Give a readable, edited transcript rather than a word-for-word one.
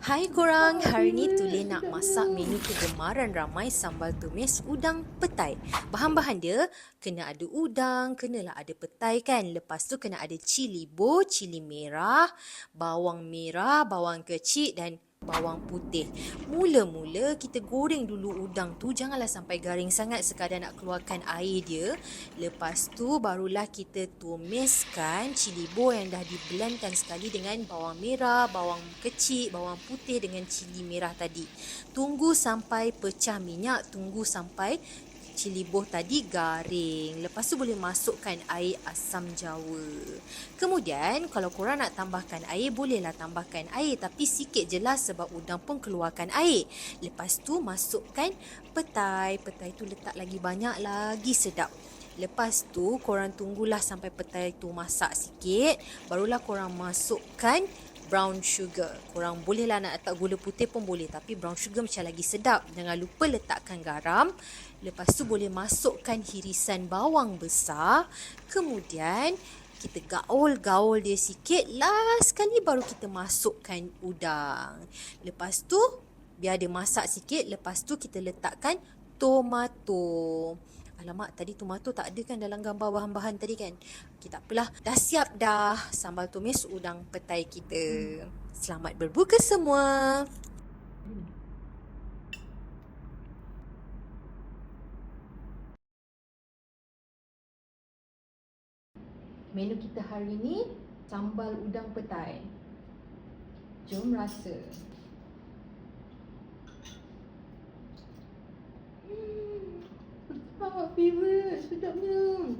Hai korang, hari ni Tuli nak masak menu kegemaran ramai sambal tumis udang petai. Bahan-bahan dia, kena ada udang, kenalah ada petai kan. Lepas tu kena ada cili bo, cili merah, bawang kecil dan bawang putih. Mula-mula kita goreng dulu udang tu, janganlah sampai garing sangat, sekadar nak keluarkan air dia. Lepas tu barulah kita tumiskan cili bo yang dah diblendkan sekali dengan bawang merah, bawang kecil, bawang putih dengan cili merah tadi. Tunggu sampai pecah minyak, tunggu sampai cili boh tadi garing. Lepas tu boleh masukkan air asam jawa. Kemudian kalau korang nak tambahkan air, bolehlah tambahkan air, tapi sikit je lah sebab udang pun keluarkan air. Lepas tu masukkan petai. Petai tu letak lagi banyak, lagi sedap. Lepas tu korang tunggulah sampai petai tu masak sikit, barulah korang masukkan brown sugar. Korang bolehlah nak letak gula putih pun boleh, tapi brown sugar macam lagi sedap. Jangan lupa letakkan garam. Lepas tu boleh masukkan hirisan bawang besar. Kemudian kita gaul-gaul dia sikit. Last sekali baru kita masukkan udang. Lepas tu biar dia masak sikit. Lepas tu kita letakkan tomato. Alamak, tadi tomato tak ada kan dalam gambar bahan-bahan tadi kan. Okay, tak apalah. Dah siap dah sambal tumis udang petai kita. Selamat berbuka semua. Menu kita hari ni sambal udang petai. Jom rasa. Favorite, sedapnya.